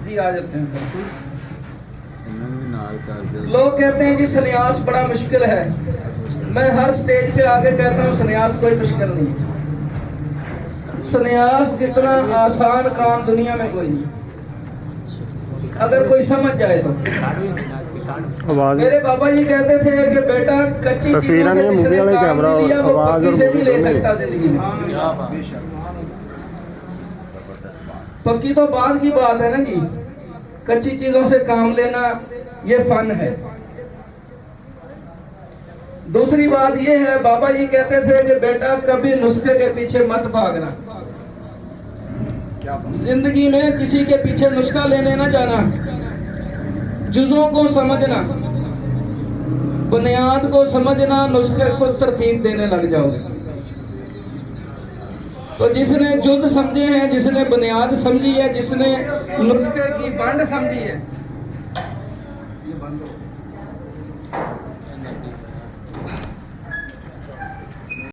जी आ जाते हैं। लोग कहते हैं जी सन्यास बड़ा मुश्किल है। मैं हर स्टेज पे आगे कहता हूँ सन्यास कोई मुश्किल नहीं। सन्यास जितना आसान काम दुनिया में कोई नहीं, अगर कोई समझ जाए तो। मेरे पापा जी कहते थे कि बेटा कच्ची चीजों से जिसने काम नहीं लिया वो पक्की से नहीं ले सकता जिंदगी में। पक्की तो बाद की बात है ना जी, कच्ची चीजों से काम लेना ये फन है। दूसरी बात ये है, बाबा जी कहते थे कि बेटा कभी नुस्खे के पीछे मत भागना। जिंदगी में किसी के पीछे नुस्खा लेने ना जाना, जुज़ों को समझना, बुनियाद को समझना, नुस्खे खुद तरतीब देने लग जाओगे। तो जिसने जुज़ समझे हैं, जिसने बुनियाद समझी है, जिसने नुस्खे की बंड समझी है, ये बंद हो